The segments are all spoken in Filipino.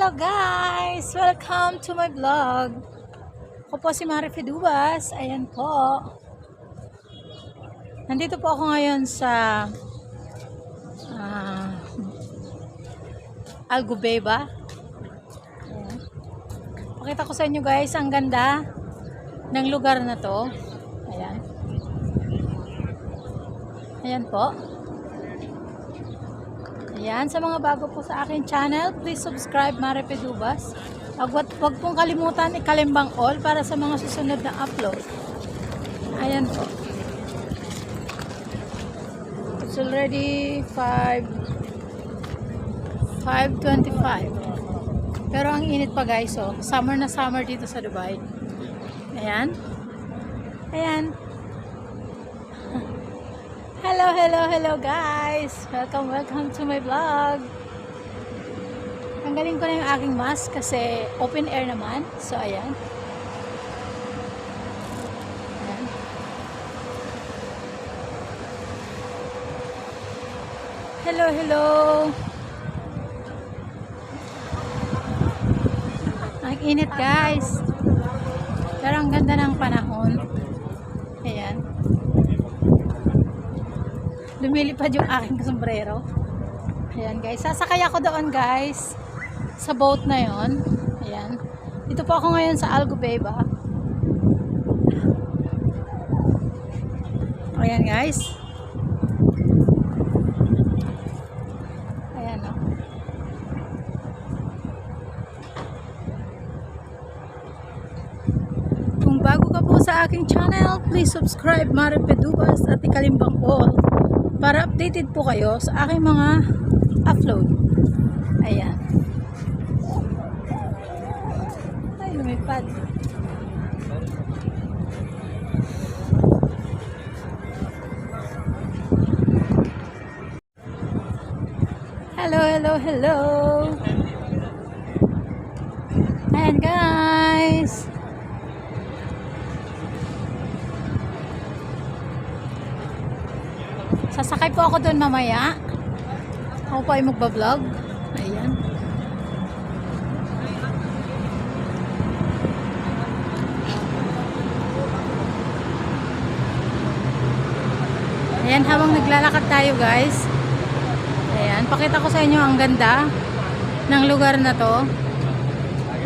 Hello guys! Welcome to my vlog. Ako po si Mari Fidubas. Ayan po. Nandito po ako ngayon sa Algubeba. Ayan. Pakita ko sa inyo guys, ang ganda ng lugar na to. Ayan. Ayan po. Ayan, sa mga bago po sa akin channel, please subscribe Mari Fidubas. Wag pong kalimutan ikalimbang all para sa mga susunod na upload. Ayan po. It's already 5:25. Pero ang init pa guys, oh. Summer na summer dito sa Dubai. Ayan. Ayan. Hello guys! Welcome to my vlog. Tanggalin ko na yung aking mask kasi open air naman. So, ayan. Ayan. Hello! Ang init guys. Pero ang ganda ng panahon. Ayan. Lumilipad yung aking sombrero. Ayan guys, sasakay ako doon guys sa boat na yon. Ayan, dito po ako ngayon sa Algubeba. Ayan guys. Ayan o. Kung bago ka po sa aking channel, please subscribe Mari Fidubas at ikalimbang all para updated po kayo sa aking mga upload. Ayan. Ay, lumipad. Hello. Ayan guys. Sasakay po ako doon mamaya. Ako po ay magbablog. Ayan. Ayan, habang naglalakad tayo guys. Ayan, pakita ko sa inyo ang ganda ng lugar na to.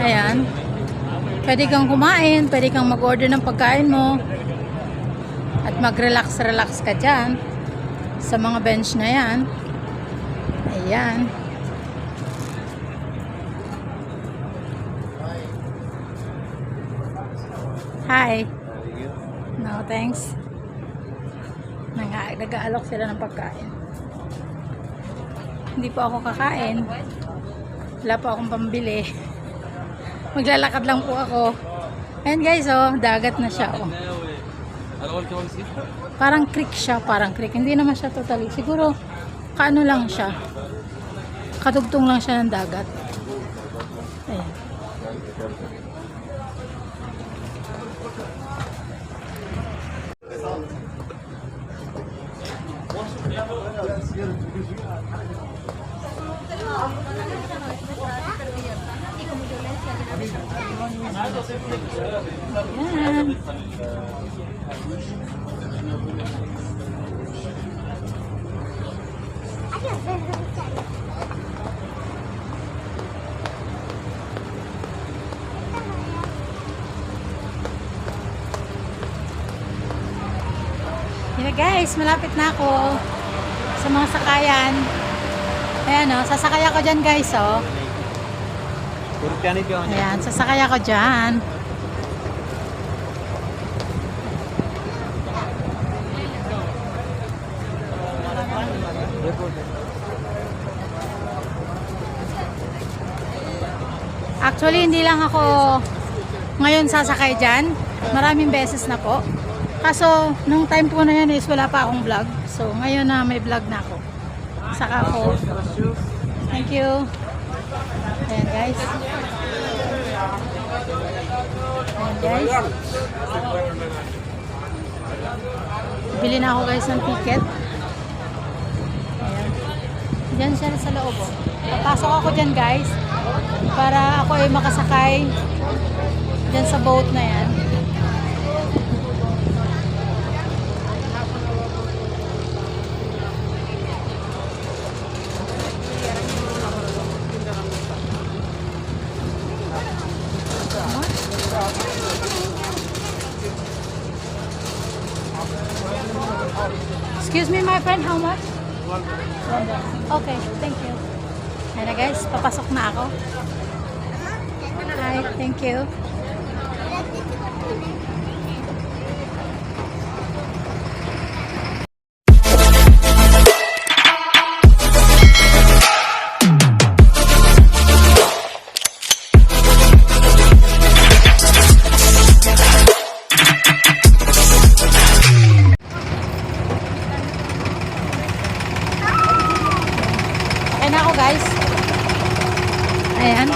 Ayan. Pwede kang kumain, pwede kang mag-order ng pagkain mo. At mag-relax ka dyan. Sa mga bench na yan. Ayan. Hi. No, thanks. Nag-aalok sila ng pagkain. Hindi po ako kakain. Wala po akong pambili. Maglalakad lang po ako. Ayan guys, oh, dagat na siya, oh. Parang creek siya, parang creek. Hindi naman siya totally. Siguro, kaano lang siya. Katugtong lang siya ng dagat. Ayan. Ayan. Yan guys, malapit na ako sa mga sakayan. Ayan o, sasakay ako dyan guys o. Ayan, sasakay ako dyan. Actually, hindi lang ako ngayon sasakay dyan. Maraming beses na po. Kaso, nung time po na yan is wala pa akong vlog. So, ngayon na may vlog na ako. Saka ako. Thank you. Ayan guys. Ayan guys. Bili na ako guys ng ticket. Ayan. Diyan siya sa loob. Oh. Papasok ako dyan guys. Para ako ay makasakay dyan sa boat na yan. Excuse me, my friend, how much? $1. Okay, thank you. Ayan na guys, papasok na ako. Hi, thank you. Ayan na ako guys. Ayan.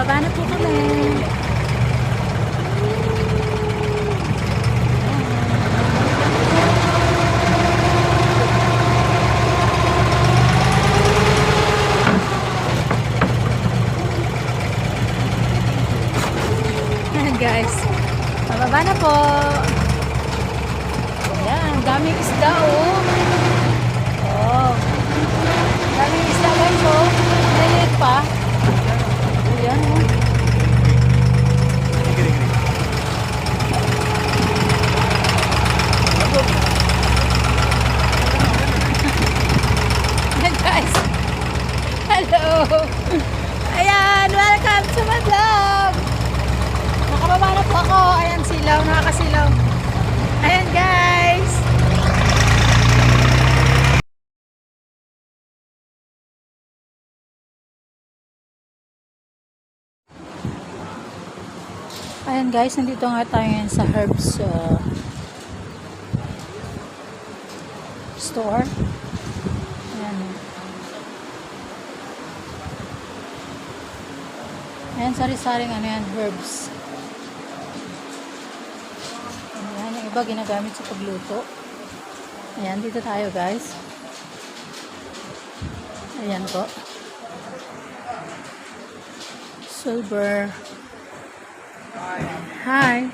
Bababa na po kami. Ayan guys. Bababa na po. Ayan. Daming isda oh. Oh. Daming isda guys oh. Nalilit pa. Ayan oh. Ayan guys. Hello. Ayan. Welcome to my vlog. Nakababa na po ako. Ayan silaw. Nakakasilaw. Ayan guys. Ayan guys, nandito nga tayo ngayon sa herbs store. Ayan. Ayan, sari-saring ano yan, herbs. Ayan, yung iba ginagamit sa pagluto. Ayan, dito tayo guys. Ayan po. Silver. Hi.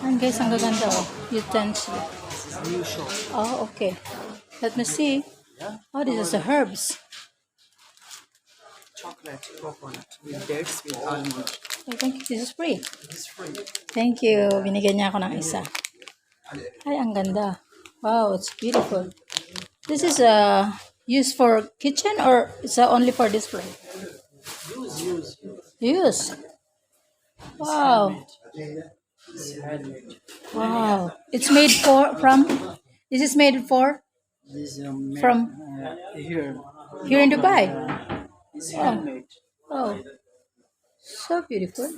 Ayan guys, ang gaganda oh. Utensil. Oh, okay. Let me see. Oh, this is the herbs. Chocolate, coconut, with dates, with almond. Oh, thank you. This is free. It's free. Thank you. Binigyan niya ako ng isa. Ay, ang ganda. Wow, it's beautiful. This is used for kitchen or it's only for display? Use. Use. Wow. It's handmade. Wow. It's made from? This is made for? This made, From? here. Here in Dubai? It's handmade. Oh. So beautiful.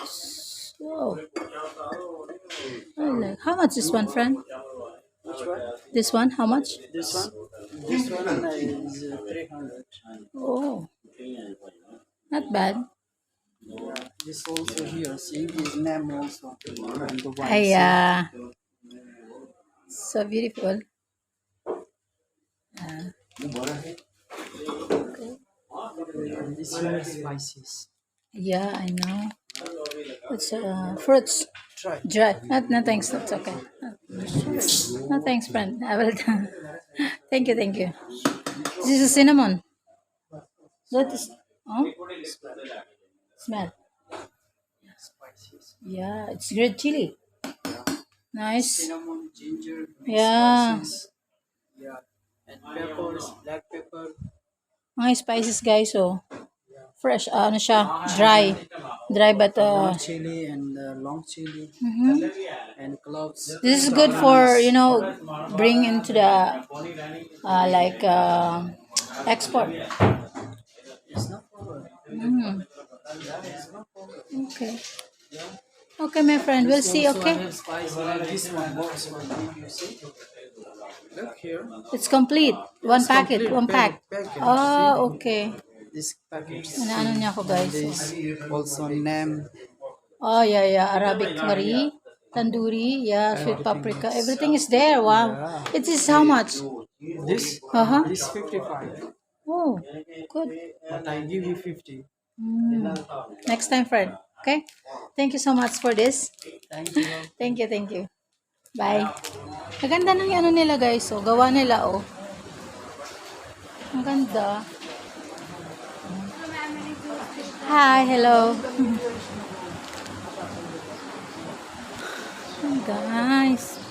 So. I like. How much is one, friend? Which one? This one, how much? This one? This one is 300. Oh. Not bad. This also here. See, this name also. And the white. Ay, so beautiful. Okay. And this one is spices. Yeah, I know. It's fruits. Try. Dry. No thanks. That's okay. No thanks, friend. I will. Thank you, thank you. This is cinnamon. That is. Oh? Smell. Spices. Yeah, it's red chili. Nice. Cinnamon, ginger, mixed Yeah. spices. Yeah. And peppers, black pepper. Mga spices, guys. Oh, fresh. Ano siya? Dry. Dry, but Green chili and long chili and cloves. this is good for bring into the export. It's not for Mm. Okay. Okay, my friend. We'll see. also I Okay. have spice like this one box one. You see? Look here. It's complete. One It's packet. complete One pack. packet. Oh, okay. This packets. Ano niya ako, guys. This also name. Oh, yeah. Arabic curry, tandoori, yeah, sweet paprika. Everything is there. Wow. Yeah. It is how much? This Uh-huh. this 55. Oh, good. But I give you 50. Next time, friend. Okay? Thank you so much for this. Thank you. Thank you. Bye. Maganda ng ano nila, guys. Oh, gawa nila, oh. Ang ganda. Hi, hello. Hi, guys.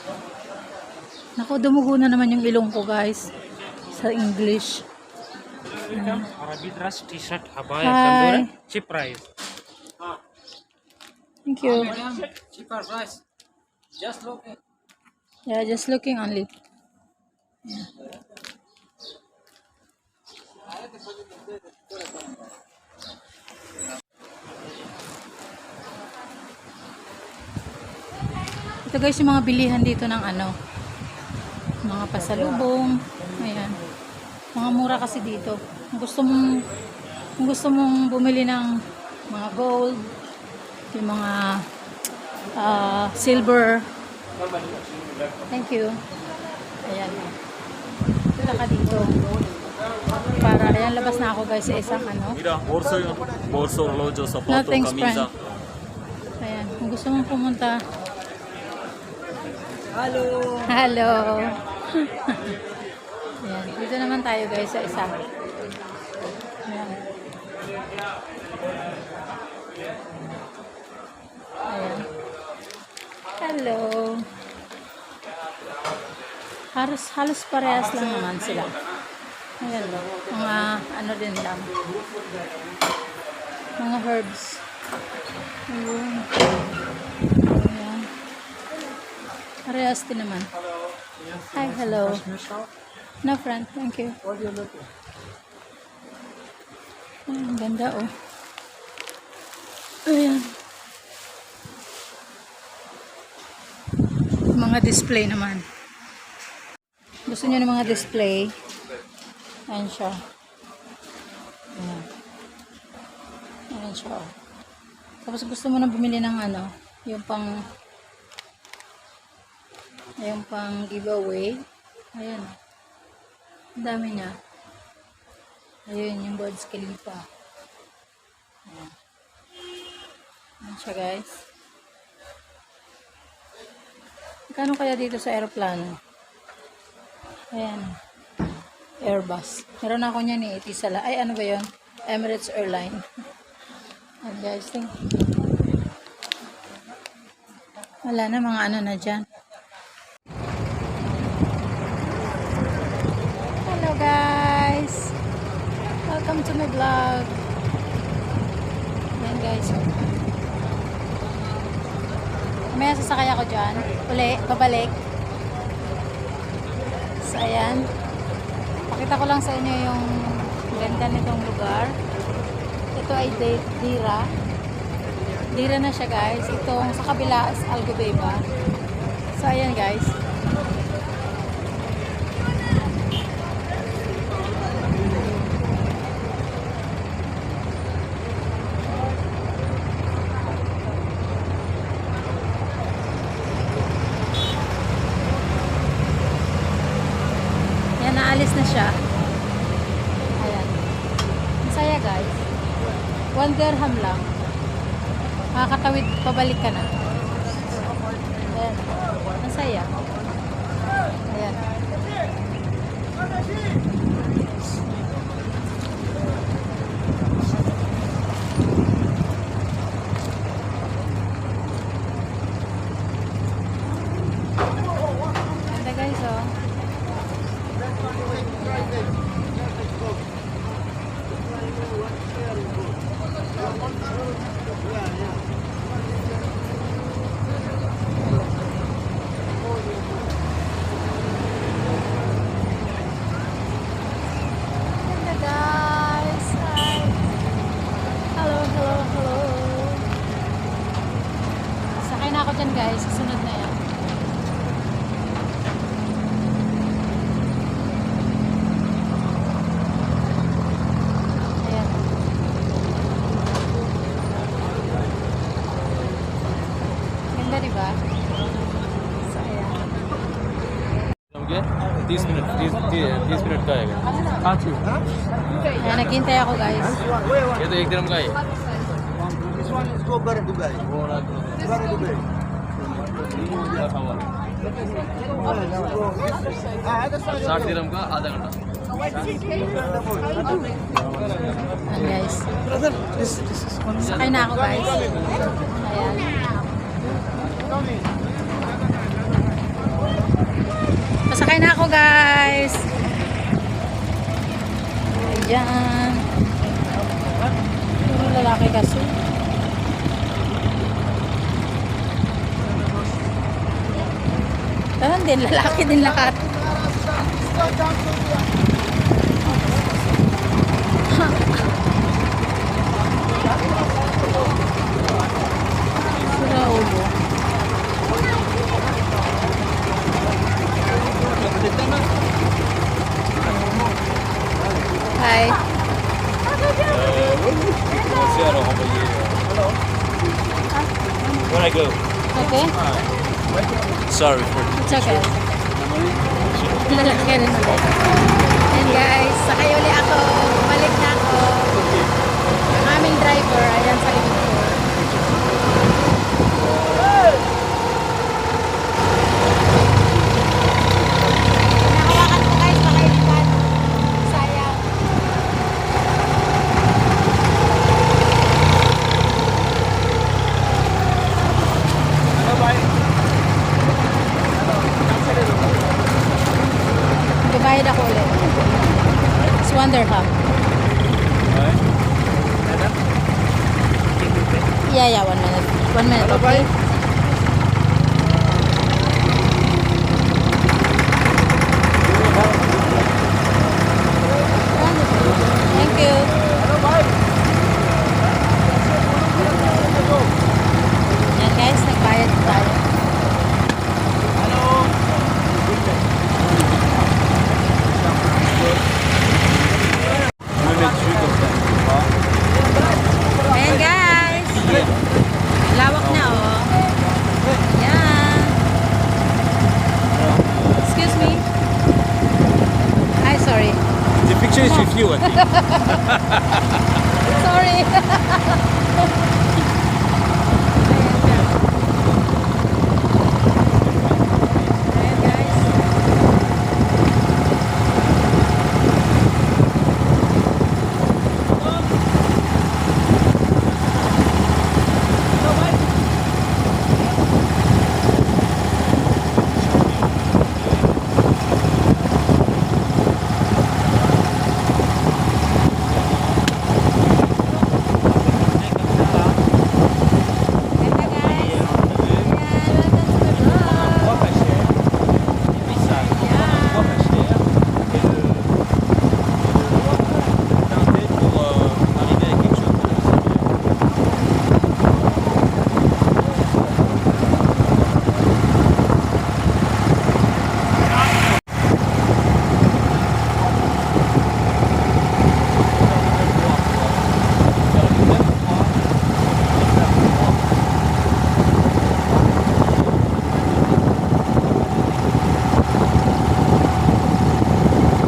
Naku, dumugo na naman yung ilong ko, guys. Sa English. Arabic dress t-shirt abaya Hi. tandoori cheap price. Thank you. Cheaper price. Just look at. Yeah, just looking only. Ito guys, yung mga bilihan dito ng mga pasalubong. Ayan. Mga mura kasi dito. Kung gusto mong bumili ng mga gold, yung mga silver. Thank you. Ayan. Punta ka dito. Para, ayan, labas na ako guys sa isang ano. Nothing's friend. Ayan, kung gusto mong pumunta. Hello. Hello. Ayan, dito naman tayo guys sa isa. Ayan. Ayan. Hello. Halos parehas lang naman sila. Ayan, mga ano din lang. Mga herbs. Ayan. Ayan. Parehas din naman. Hi, hello. No, friend. Thank you. Ang ganda, oh. Ayan. Mga display naman. Gusto nyo ng mga display? Ayan siya. Ayan. Ayan siya, oh. Tapos gusto mo na bumili ng ano, yung pang giveaway. Ayan. Ang dami niya. Ayun, yung Burj Khalifa. Ayan. Ayan siya, guys. Kano kaya dito sa aeroplano? Ayan. Airbus. Meron ako niya ni Itisala. Ay, ano ba yun? Emirates Airline. Ayan, guys. Wala na, mga ano na dyan. Hello, guys. Welcome to my vlog. Ayan, guys. May sasakay ako dyan. Uli, pabalik. So, ayan. Pakita ko lang sa inyo yung ganda nitong lugar. Ito ay Dira. Dira na siya, guys. Itong sa kabila is Algobeba. So, ayan, guys. Naalis na siya. Ayan. Masaya, guys. 1 dirham lang. Makakatawid, pabalik ka na. Ayan. Masaya. Ayan. Ganda, guys, oh. Sakay na ako dyan, guys. Susunod na yan. Ayan. Ganda, diba? So, ayan. 30 मिनट 30 मिनट का आएगा Ayan, naghintay ako, guys. ये तो 1 दिन का है This one is go back to Dubai. Back to Dubai. साठ दिरहम का आधा घंटा Ayan, guys. Brother, this is one. Sakay na ako, guys. Ayan. Pasakay na ako, guys. Ayan. Puro lalaki kasi. Ganun din, lalaki din lahat. Sira ulo. Bye. commencer à leur envoyer. When I go. Okay? Sorry for It's okay. Lalaki rin ulit. And guys, sakay uli ako. Balik na ako. Ang aming driver, ayan sa likod ko. Pinahawakan ko guys, baka ilipat. Sayang. Magbabayad ako ulit. It's Wonderhub. Yeah, 1 minute. 1 minute, okay? Thank you. Yan guys, nagbayad tayo. Je me mets dessus comme ça. Ayan guys. Lawak na oh. Yan. Excuse me. Hi, sorry. The picture is with you, I think. Sorry.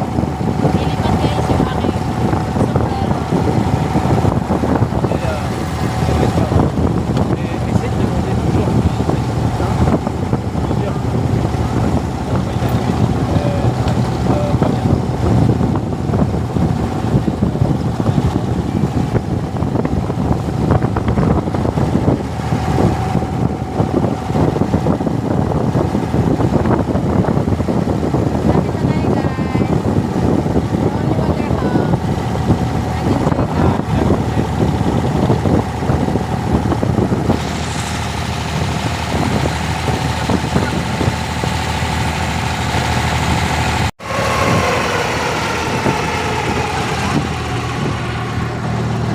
Ayan guys. Ganda guys. Ayan, welcome to the vlog. Yeah. Nilipat guys yung aking sombrero. Lapit na tayo guys. Only Wonderhub. Nag-enjoy ka.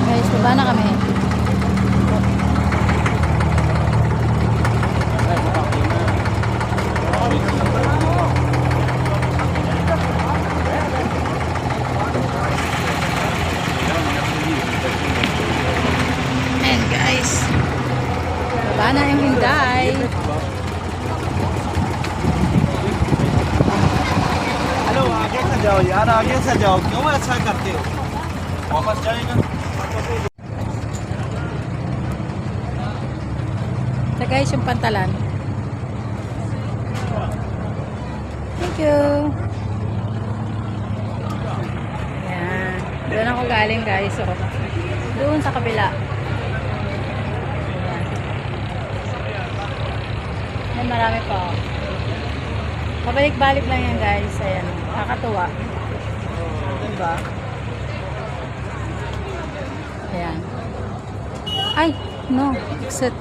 Guys, baba na kami. And guys, baba na yung Hyundai. Hello आगे से जाओ यार, आगे से जाओ, क्यों ऐसा करते हो? वापस जाएगा। Ito guys, yung pantalan. Thank you. Ayan. Doon ako galing guys. So, doon sa kabila. Ayan. Ayan, marami pa. Oh. Pabalik-balik lang yan guys. Ayan. Nakakatuwa. Diba? Ayan. Ay! No. Exit.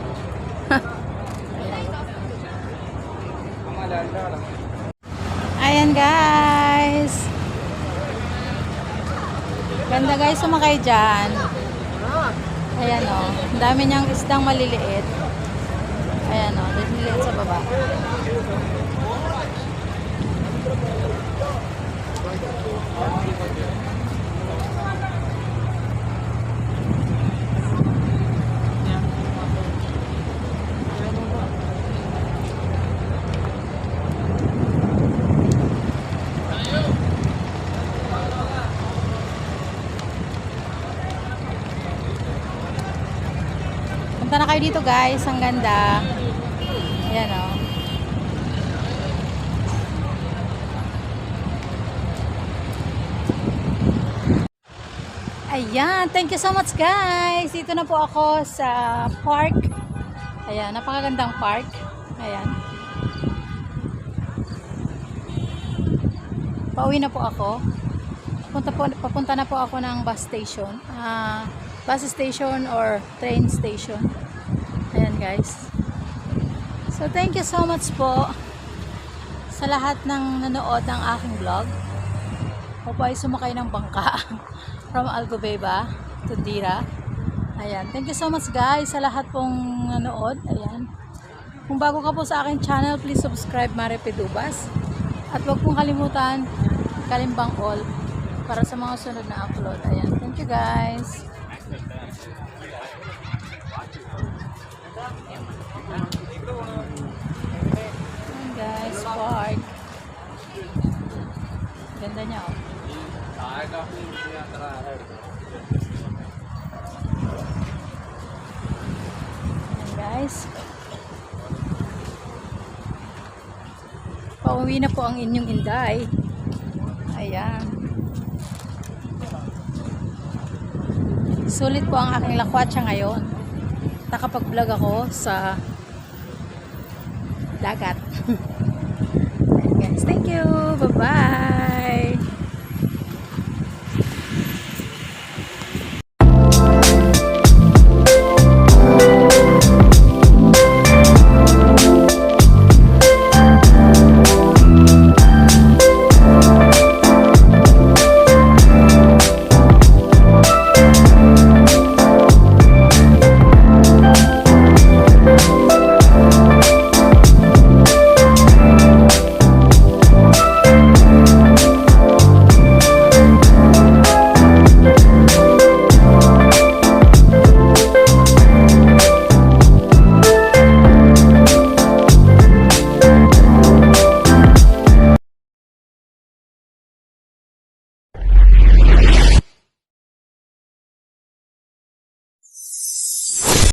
Ayan guys. Ganda guys sumakay dyan. Ayan o. Ang dami niyang isdang maliliit. Ayan o. Maliliit sa baba. Punta na kayo dito guys, ang ganda. Ayan o. Ayan, thank you so much guys. Dito na po ako sa park. Ayan, napakagandang park. Ayan. Pauwi na po ako. Papunta na po ako ng bus station. Bus station or train station. Ayan guys. So thank you so much po sa lahat ng nanood ng aking vlog. Ako po ay sumakay ng bangka from Alcobeba to Dira. Ayan. Thank you so much guys sa lahat pong nanood. Ayan. Kung bago ka po sa aking channel, please subscribe Mare Pedubas. At huwag pong kalimutan kalimbang all para sa mga sunod na upload. Ayan. Thank you guys. Ayan guys, park. Ganda niya oh. Ayan guys. Pauwi na po ang inyong Inday. Ayan. Sulit po ang aking lakwatsa ngayon. Nakapag-vlog ako sa dagat. Ayan guys. Thank you. Bye-bye.